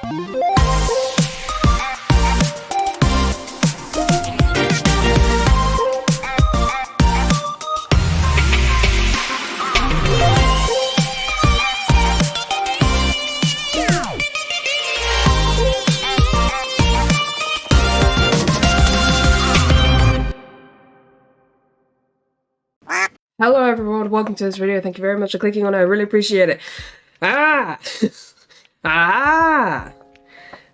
Hello everyone, welcome to this video. Thank you very much for clicking on it. I really appreciate it.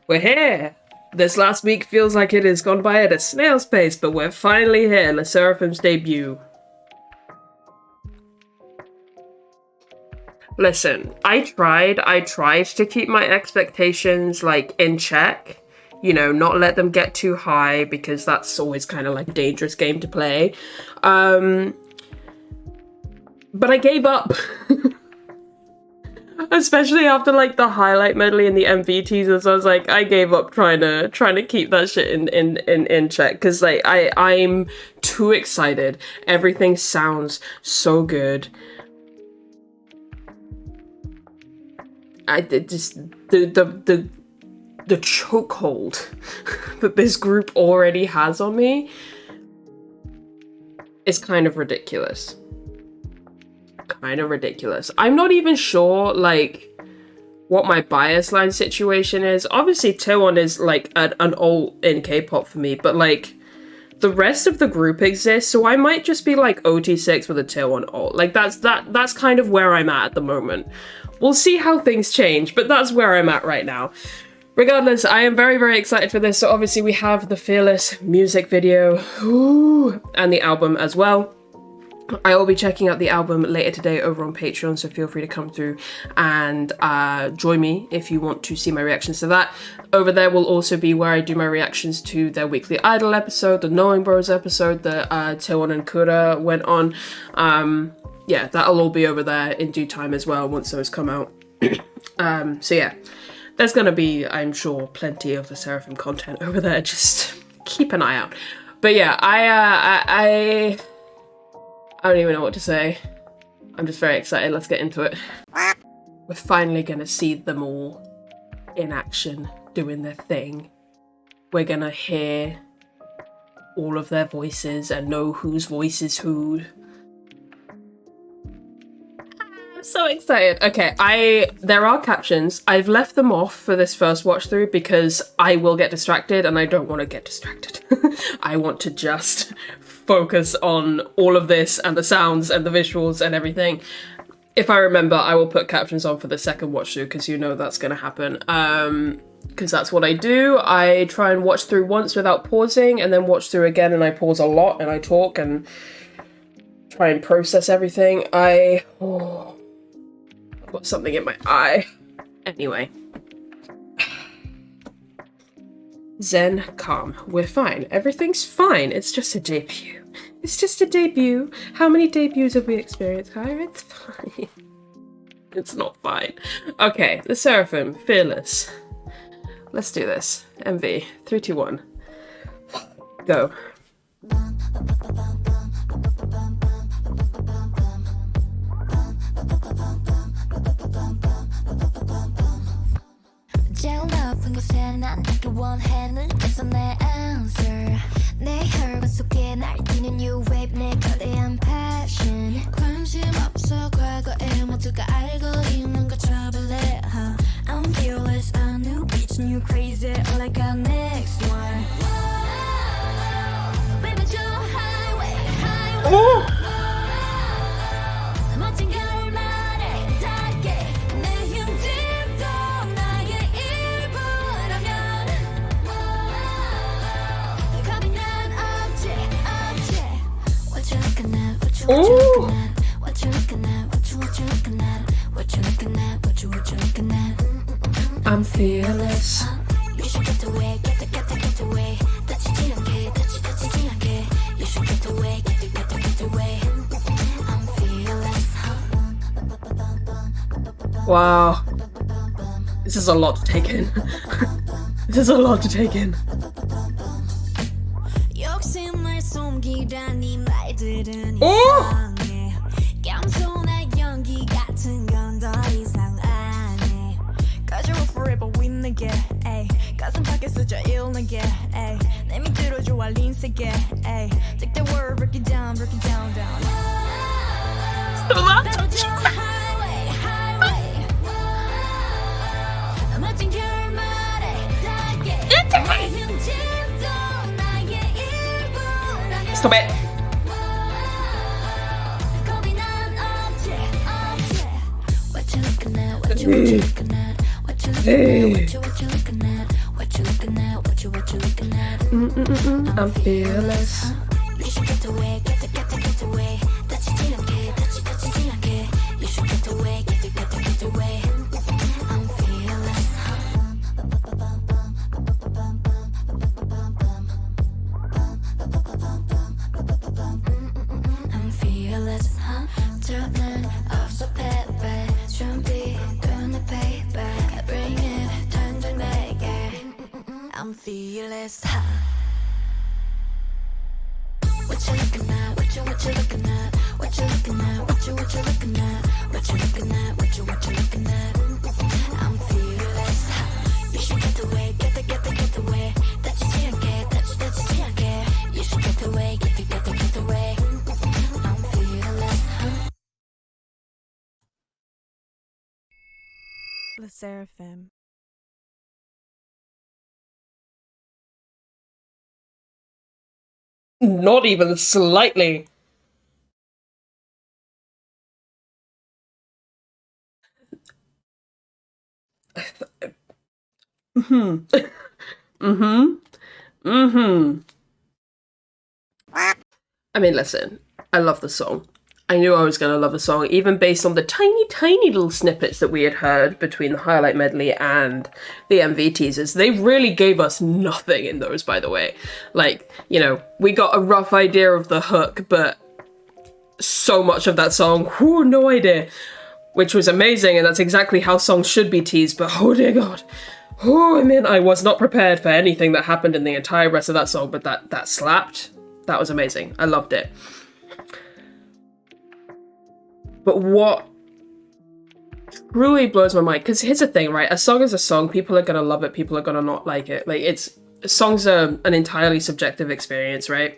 We're here. This last week feels like it has gone by at a snail's pace, but we're finally here. 르세라핌's debut. Listen, I tried to keep my expectations like in check. You know, not let them get too high because that's always kind of like a dangerous game to play. But I gave up. Especially after like the highlight medley and the MV teasers, I was like, I gave up trying to keep that shit in check because like I'm too excited. Everything sounds so good. The chokehold that this group already has on me is kind of ridiculous. I'm not even sure like what my bias line situation is. Obviously Taewon is like an alt in K-pop for me, but like the rest of the group exists, so I might just be like OT6 with a Taewon alt. Like that's kind of where I'm at the moment. We'll see how things change, but that's where I'm at right now. Regardless, I am very, very excited for this. So obviously we have the Fearless music video and the album as well. I will be checking out the album later today over on Patreon, so feel free to come through and join me if you want to see my reactions to that. Over there will also be where I do my reactions to their Weekly Idol episode, the Knowing Bros episode that Taewon and Kura went on. Yeah, that'll all be over there in due time as well once those come out. So yeah, there's gonna be, I'm sure, plenty of the SSERAFIM content over there. Just keep an eye out. But yeah, I don't even know what to say. I'm just very excited. Let's get into it. We're finally gonna see them all in action, doing their thing. We're gonna hear all of their voices and know whose voice is who. I'm so excited. Okay, there are captions. I've left them off for this first watch through because I will get distracted and I don't want to get distracted. I want to just focus on all of this and the sounds and the visuals and everything. If I remember, I will put captions on for the second watch through because you know that's gonna happen. Because that's what I do. I try and watch through once without pausing and then watch through again and I pause a lot and I talk and try and process everything. I've got something in my eye. Anyway. Zen, calm. We're fine. Everything's fine. It's just a debut. It's just a debut. How many debuts have we experienced, Kaia? It's fine. It's not fine. Okay, the SSERAFIM, Fearless. Let's do this. MV. 3, 2, 1. Go. 내 혈관 속에 날뛰는 new wave 내 거대한 passion 관심 없어 과거에 모두가 알고 있는 거 trouble it I'm fearless a new bitch new crazy all I got next one baby Joe highway highway 멋진 결말에 닿게 내 힘들도 나의 일부라면 겁이 난 없지 없지 What you looking at what you looking at what you looking at what you looking at what you looking at I'm fearless. You should get away get away 다치지 않게 다치지 않게 You should get away get away I'm fearless Wow. This is a lot to take in. This is a lot to take in. 욕심을 숨기라니 말들은 이상해 겸손한 연기 같은 건 더 이상 안 해 Cause you're forever with the 내게 에이 가슴 밖에서 저 일내게 에이 내 밑으로 좋아 린세게 에이 Take the word break it down down highway highway 멋진 결말에 닿게 나의 흠집도 나의 일부 Stop it. 겁이 난 없지 What you looking at what you looking at what you looking at what you looking at what you looking at I'm fearless. You should get away get away 다치지 않게 다치지 않게 You should get away get away I'm fearless I'm fearless turning off the paper 준비된 내 paper bring it 당장 내게 I'm fearless What you looking at what you looking at what you looking at what you looking at what you looking at what you looking at I'm fearless You should get away get away 다치지 않게 다치지 않게 You should get away get away I'm fearless 르세라핌 Not even slightly. I mean, listen, I love the song. I knew I was going to love the song, even based on the tiny little snippets that we had heard between the highlight medley and the MV teasers. They really gave us nothing in those, by the way. Like, you know, we got a rough idea of the hook, but so much of that song, whoo, no idea. Which was amazing, and that's exactly how songs should be teased, but oh dear God. Oh, I mean, I was not prepared for anything that happened in the entire rest of that song, but that slapped. That was amazing. I loved it. But what truly blows my mind, because here's the thing, right? A song is a song. People are going to love it. People are going to not like it. Like, songs are an entirely subjective experience, right?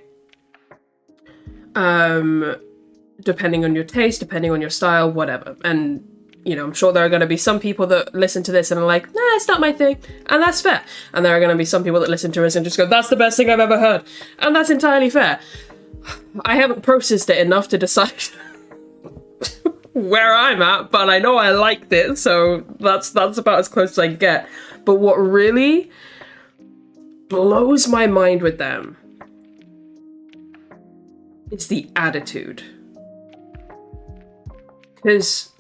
Depending on your taste, depending on your style, whatever. And, you know, I'm sure there are going to be some people that listen to this and are like, nah, it's not my thing. And that's fair. And there are going to be some people that listen to us and just go, that's the best thing I've ever heard. And that's entirely fair. I haven't processed it enough to decide where I'm at, but I know I liked it, so that's about as close as I can get. But what really blows my mind with them is the attitude. Because,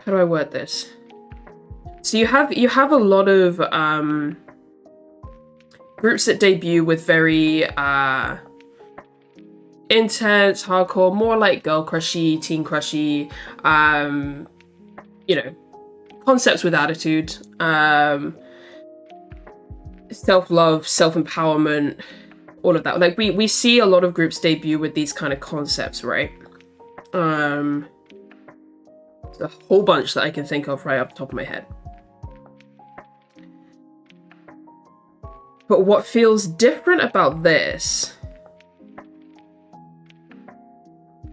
how do I word this? So you have a lot of groups that debut with very intense, hardcore, more like girl crushy, teen crushy, you know, concepts with attitude, self-love, self-empowerment, all of that. Like we see a lot of groups debut with these kind of concepts, right? There's a whole bunch that I can think of right off the top of my head. But what feels different about this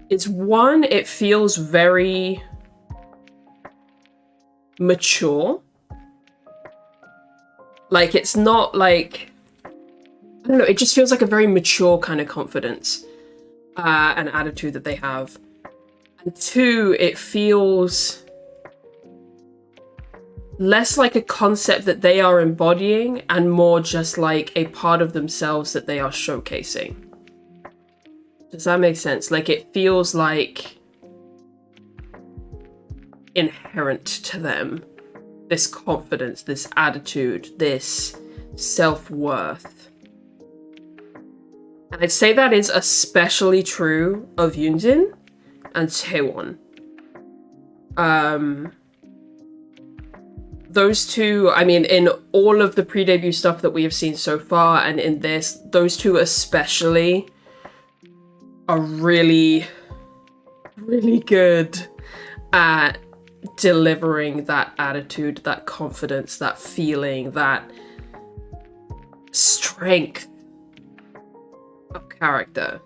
is, one, it feels very mature. Like, it's not like, I don't know, it just feels like a very mature kind of confidence and attitude that they have. And two, it feels less like a concept that they are embodying and more just like a part of themselves that they are showcasing. Does that make sense? Like, it feels like inherent to them. This confidence, this attitude, this self-worth. And I'd say that is especially true of Yoonjin and Taewon. Those two, I mean, in all of the pre-debut stuff that we have seen so far, and in this, those two especially are really, really good at delivering that attitude, that confidence, that feeling, that strength of character.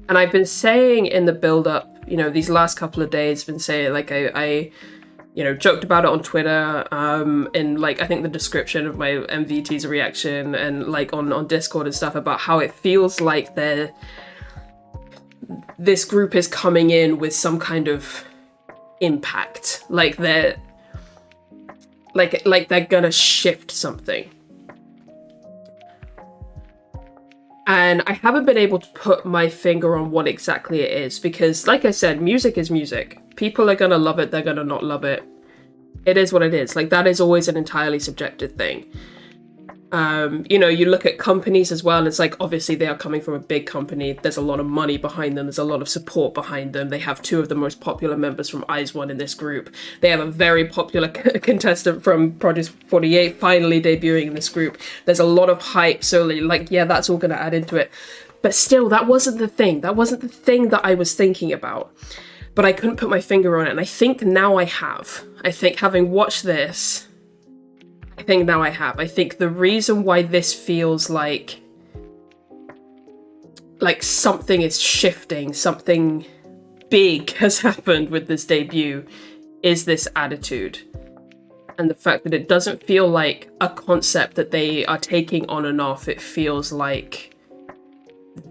And I've been saying in the build-up, you know, these last couple of days, been saying, like, I you know, joked about it on Twitter, in, like, I think the description of my MV teaser reaction, and, like, on Discord and stuff, about how it feels like this group is coming in with some kind of impact. Like, they're gonna shift something. And I haven't been able to put my finger on what exactly it is, because, like I said, music is music. People are gonna love it, they're gonna not love it. It is what it is. Like, that is always an entirely subjective thing. You know, you look at companies as well, and it's like, obviously they are coming from a big company. There's a lot of money behind them. There's a lot of support behind them. They have two of the most popular members from IZ*ONE in this group. They have a very popular contestant from Project 48 finally debuting in this group. There's a lot of hype. So, like, yeah, that's all going to add into it. But still, that wasn't the thing. That wasn't the thing that I was thinking about. But I couldn't put my finger on it. And I think now I have. I think having watched this, I think now I have. I think the reason why this feels like something is shifting, something big has happened with this debut, is this attitude. And the fact that it doesn't feel like a concept that they are taking on and off. It feels like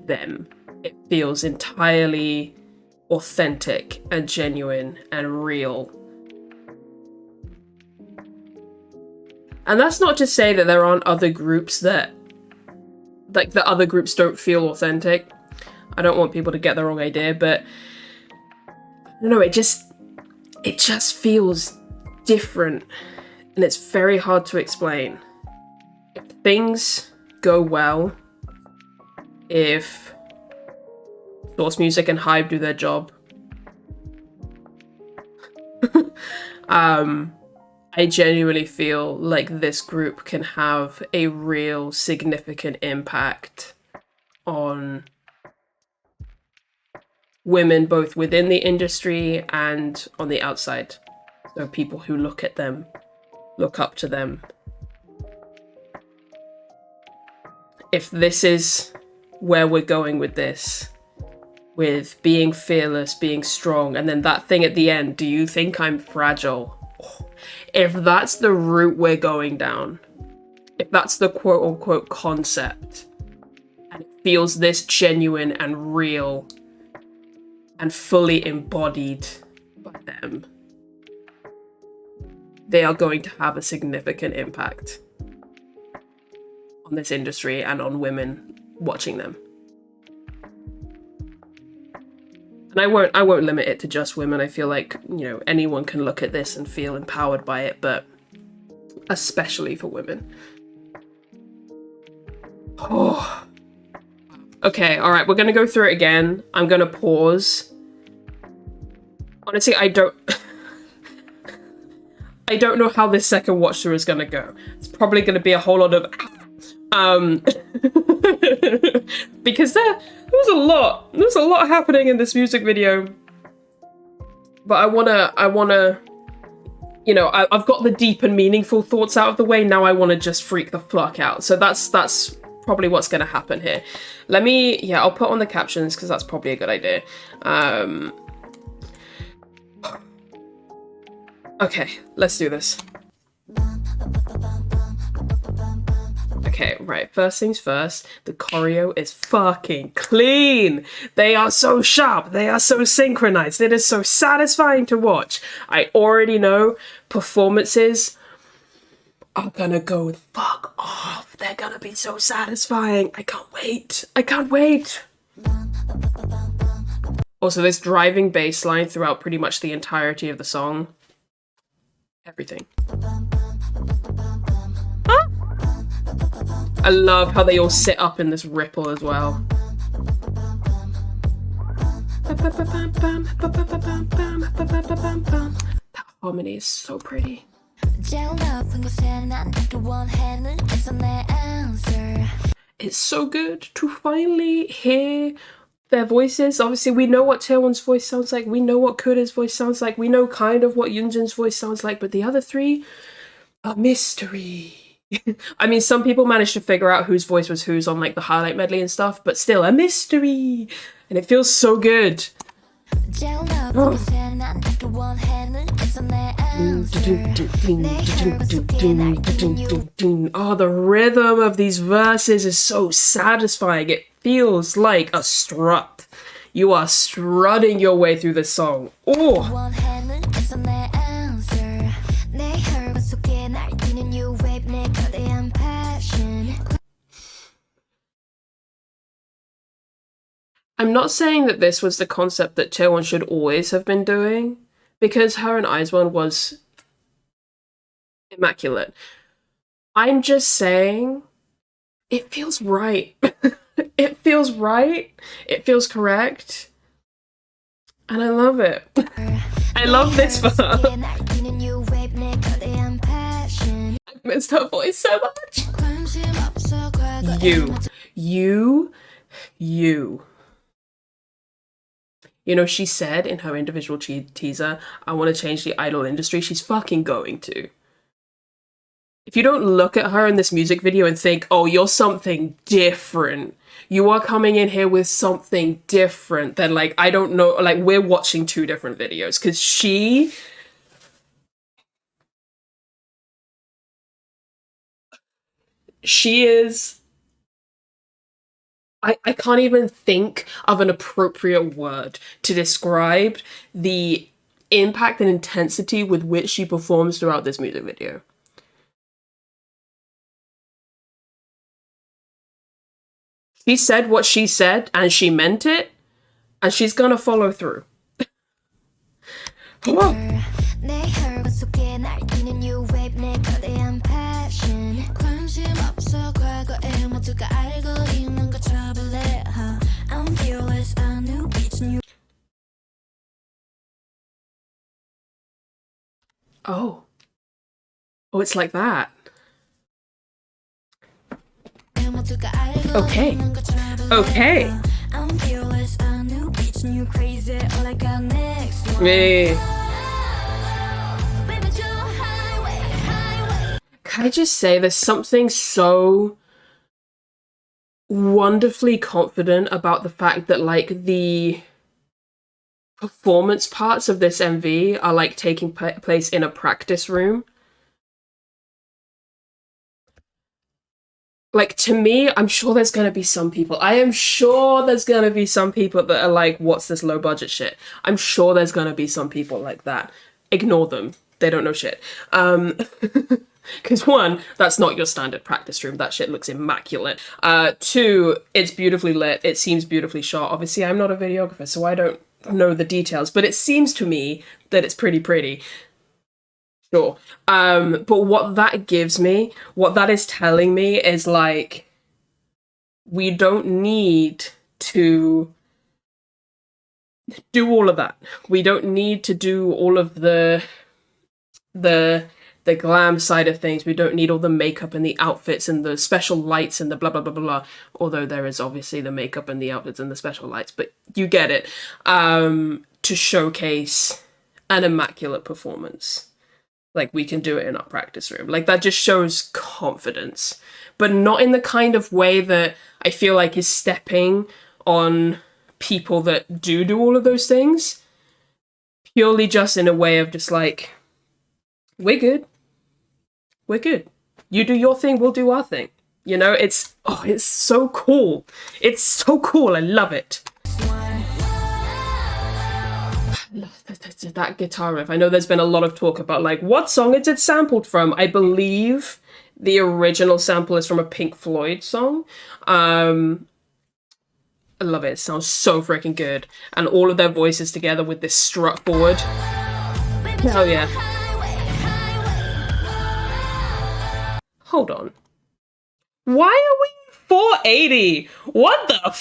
them. It feels entirely authentic and genuine and real. And that's not to say that there aren't other groups that, like, the other groups don't feel authentic. I don't want people to get the wrong idea, but I don't know, it just feels different, and it's very hard to explain. If things go well, if Source Music and Hybe do their job, I genuinely feel like this group can have a real significant impact on women, both within the industry and on the outside. So people who look at them, look up to them. If this is where we're going with this, with being fearless, being strong, and then that thing at the end, do you think I'm fragile? If that's the route we're going down, if that's the quote-unquote concept, and it feels this genuine and real and fully embodied by them, they are going to have a significant impact on this industry and on women watching them. And I won't limit it to just women. I feel like, you know, anyone can look at this and feel empowered by it, but especially for women. Oh. Okay, all right, we're gonna go through it again. I'm gonna pause. Honestly, I don't know how this second watch through is gonna go. It's probably gonna be a whole lot of because there was a lot happening in this music video, but I wanna you know, I've got the deep and meaningful thoughts out of the way. Now I want to just freak the fuck out. So that's probably what's gonna happen here. I'll put on the captions because that's probably a good idea. Okay, let's do this. Okay, right, first things first, the choreo is fucking clean. They are so sharp, they are so synchronized, it is so satisfying to watch. I already know performances are gonna go the fuck off. They're gonna be so satisfying. I can't wait. I can't wait. Also, this driving bass line throughout pretty much the entirety of the song. Everything. Huh? I love how they all sit up in this ripple as well. That harmony is so pretty. It's so good to finally hear their voices. Obviously, we know what Taewon's voice sounds like. We know what Kuda's voice sounds like. We know kind of what Yoonjin's voice sounds like. But the other three, a mystery. I mean, some people managed to figure out whose voice was whose on like the highlight medley and stuff, but still a mystery. And it feels so good. Oh, the rhythm of these verses is so satisfying. It feels like a strut. You are strutting your way through this song. Oh. I'm not saying that this was the concept that Taewon should always have been doing, because her and IZ*ONE was immaculate. I'm just saying it feels right. It feels right. It feels correct. And I love it. I love this for her. I missed her voice so much. You. You know, she said in her individual teaser, I want to change the idol industry. She's fucking going to. If you don't look at her in this music video and think, oh, you're something different, you are coming in here with something different, then like, I don't know, like we're watching two different videos, because she is, I can't even think of an appropriate word to describe the impact and intensity with which she performs throughout this music video. She said what she said, and she meant it, and she's gonna follow through. Oh. Oh, it's like that. Okay. Okay. Me. Can I just say there's something so wonderfully confident about the fact that like the performance parts of this MV are like taking place in a practice room. Like, to me, I'm sure there's gonna be some people. I am sure there's gonna be some people that are like, what's this low budget shit? I'm sure there's gonna be some people like that. Ignore them. They don't know shit. Because one, that's not your standard practice room. That shit looks immaculate. Two, it's beautifully lit. It seems beautifully shot. Obviously, I'm not a videographer, so I don't know the details, but it seems to me that it's pretty. Sure. But what that gives me, what that is telling me is like, we don't need to do all of that. We don't need to do all of the glam side of things. We don't need all the makeup and the outfits and the special lights and the blah blah blah blah blah. Although there is obviously the makeup and the outfits and the special lights, but you get it. To showcase an immaculate performance. Like, we can do it in our practice room. Like, that just shows confidence. But not in the kind of way that I feel like is stepping on people that do all of those things. Purely just in a way of just like, we're good. We're good. You do your thing, we'll do our thing. You know, it's so cool. It's so cool. I love it. That guitar riff. I know there's been a lot of talk about like what song is it sampled from. I believe the original sample is from a Pink Floyd song. I love it. It sounds so freaking good, and all of their voices together with this strut forward. Hell yeah. Hold on. Why are we 480? What the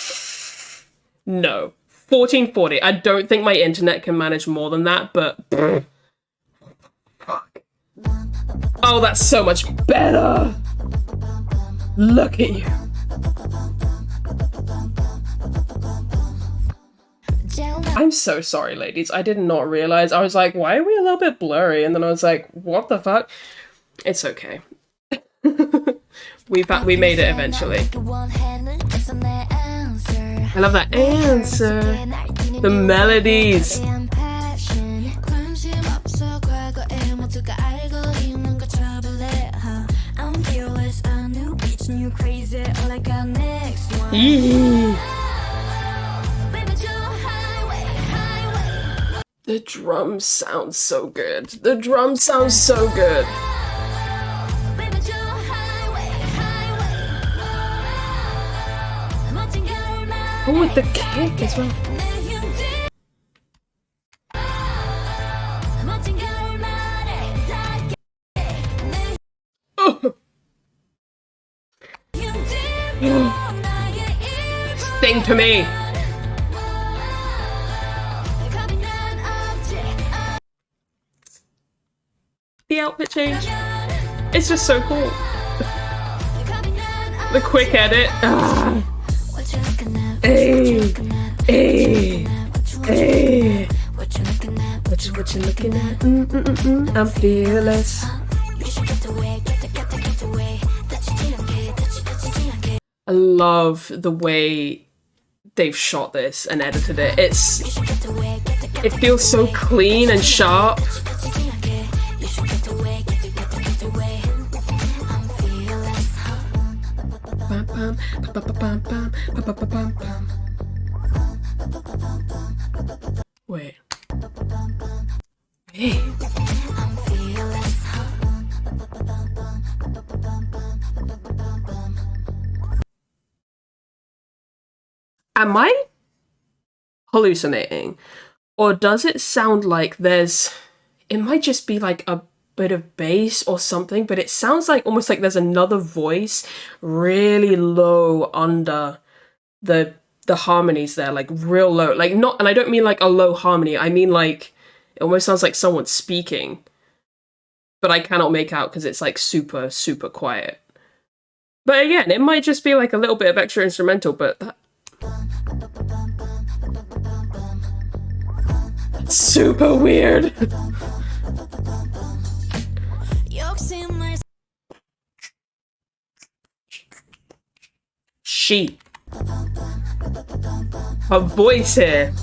No. 1440. I don't think my internet can manage more than that, but fuck. Oh, that's so much better. Look at you. I'm so sorry, ladies. I did not realize. I was like, why are we a little bit blurry? And then I was like, what the fuck? It's okay. We made it eventually. I love that answer. The melodies. Yee. The drums sound so good. The drums sound so good. Oh, with the kick as well. Oh. Sing to me. The outfit change. It's just so cool. The quick edit. Ah. Hey, hey, hey. What you looking at? I'm fearless. I love the way they've shot this and edited it. It feels so clean and sharp. Wait. Hey. Am I hallucinating? Or does it sound like it might just be like a bit of bass or something, but it sounds like almost like there's another voice really low under the harmonies there, like real low, like not, and I don't mean like a low harmony, I mean like it almost sounds like someone speaking, but I cannot make out because it's like super quiet. But again, it might just be like a little bit of extra instrumental, but that's super weird. She. Her voice here.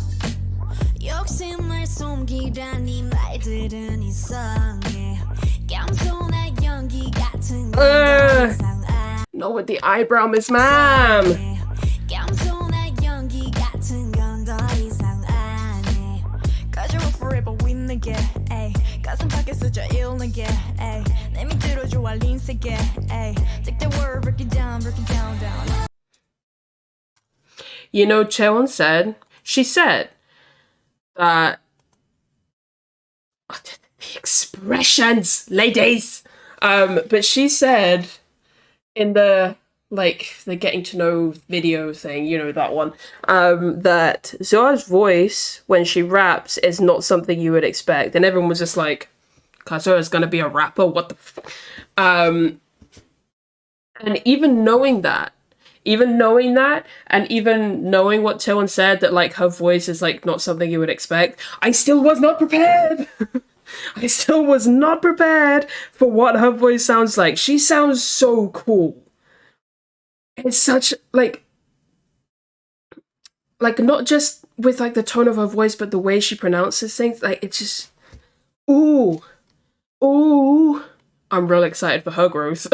Not with the eyebrow, Miss Ma'am. You know, Cheon said, she said that the expressions, ladies. But she said in the getting to know video thing, you know, that one, that Zoa's voice when she raps is not something you would expect, and everyone was just like, Kazua's gonna be a rapper, what the and even knowing that, and even knowing what Cheon said, that like her voice is like not something you would expect, I still was not prepared. I still was not prepared for what her voice sounds like. She sounds so cool. It's such like not just with like the tone of her voice, but the way she pronounces things, like it's just ooh. I'm real excited for her growth.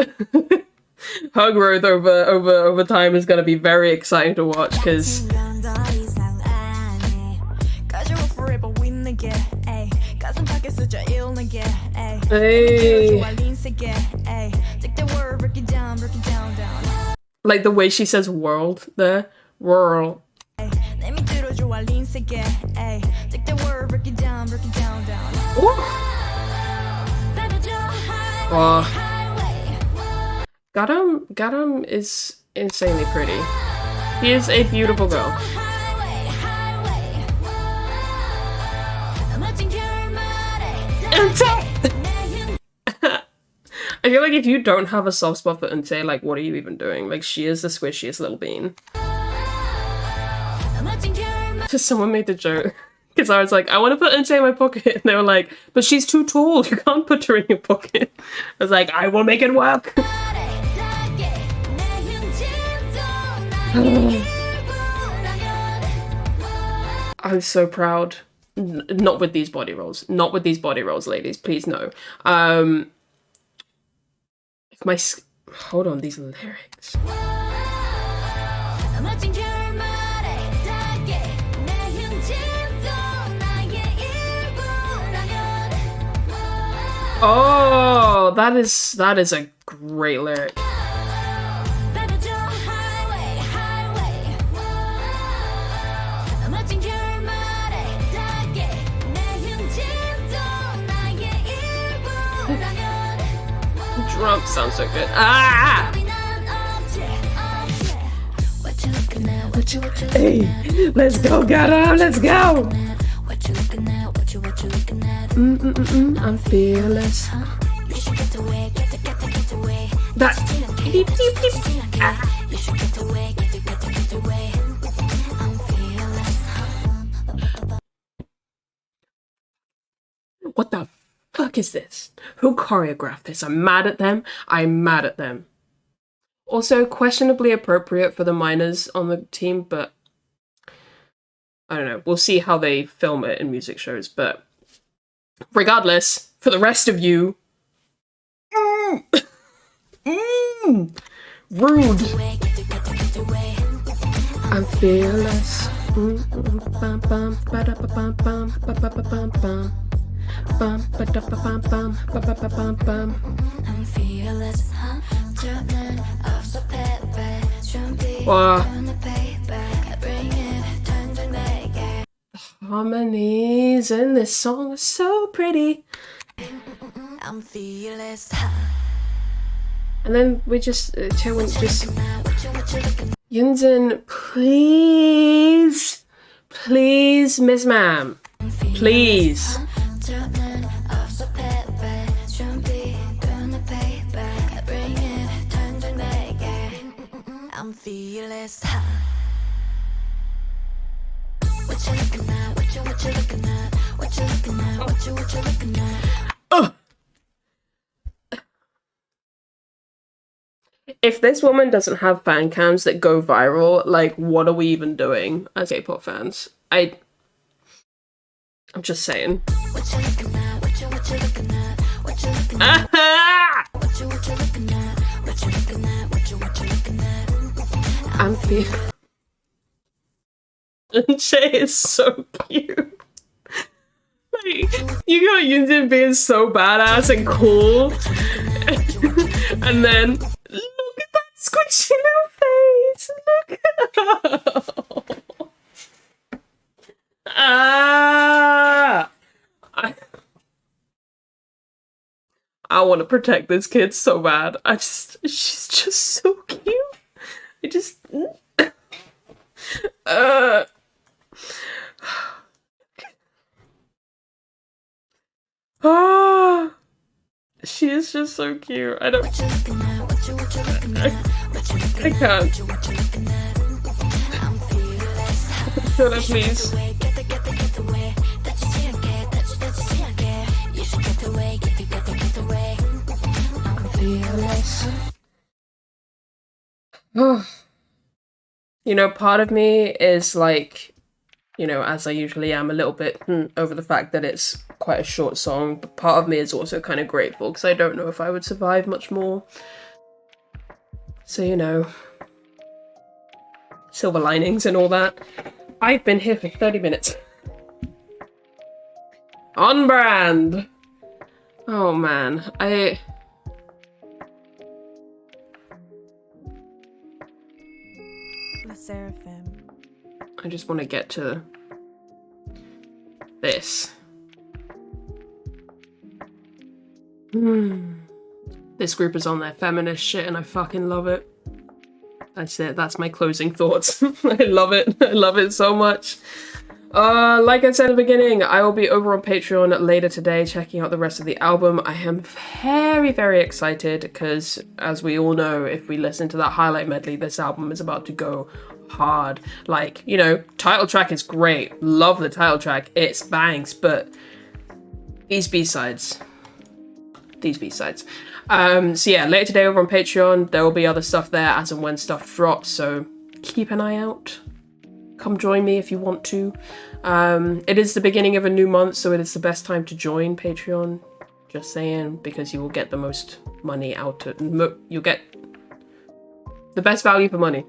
Her growth over time is gonna be very exciting to watch, because hey. Like the way she says world there. World. Oh. Gadam is insanely pretty. He is a beautiful girl. I feel like if you don't have a soft spot for Untae, like, what are you even doing? Like, she is the squishiest little bean. Just someone made the joke. Because I was like, I want to put Eunchae in my pocket. And they were like, but she's too tall. You can't put her in your pocket. I was like, I will make it work. I'm so proud. Not with these body rolls. Not with these body rolls, ladies. Please, no. If my... Hold on, these lyrics. Oh, that is a great lyric. Drum sounds so good. Ah! Hey, let's go, Gato, let's go! I'm fearless. That. Beep, beep, beep. Ah. What the fuck is this? Who choreographed this? I'm mad at them. I'm mad at them. Also, questionably appropriate for the minors on the team, but I don't know. We'll see how they film it in music shows, but regardless, for the rest of you, rude. I'm fearless. I'm fearless. Wow. The harmonies in this song are so pretty. I'm fearless. And then we just Chaewon just Yunjin, please, Miss Ma'am, please. I'm fearless. What you looking at? What you looking at? What you looking at? What you looking at? If this woman doesn't have fan cams that go viral, like, what are we even doing as K-pop fans? I'm just saying. What you looking at? What you looking at? What you looking at? What you looking at? What you looking at? What you looking at? I'm feeling. Eunchae is so cute. Like, you got Yunjin being so badass and cool, and then look at that squishy little face. Look at I want to protect this kid so bad. She's just so cute. I just she is just so cute. I can't. Shut up, please. You know, part of me is like, you know, as I usually am, a little bit over the fact that it's quite a short song, but part of me is also kind of grateful because I don't know if I would survive much more. So, you know, silver linings and all that. I've been here for 30 minutes. On brand! Oh man, SSERAFIM. I just want to get to this. This group is on their feminist shit and I fucking love it. That's it. That's my closing thoughts. I love it. I love it so much. Like I said at the beginning, I will be over on Patreon later today checking out the rest of the album. I am very, very excited because, as we all know, if we listen to that highlight medley, this album is about to go hard. Like, you know, title track is great. Love the title track. It's bangs, but these B-sides. So yeah, later today over on Patreon, there will be other stuff there as and when stuff drops, so keep an eye out. Come join me if you want to. It is the beginning of a new month, so it is the best time to join Patreon. Just saying, because you will get the most money out of you'll get the best value for money.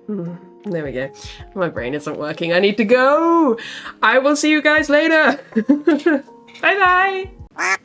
There we go. My brain isn't working. I need to go. I will see you guys later. Bye bye.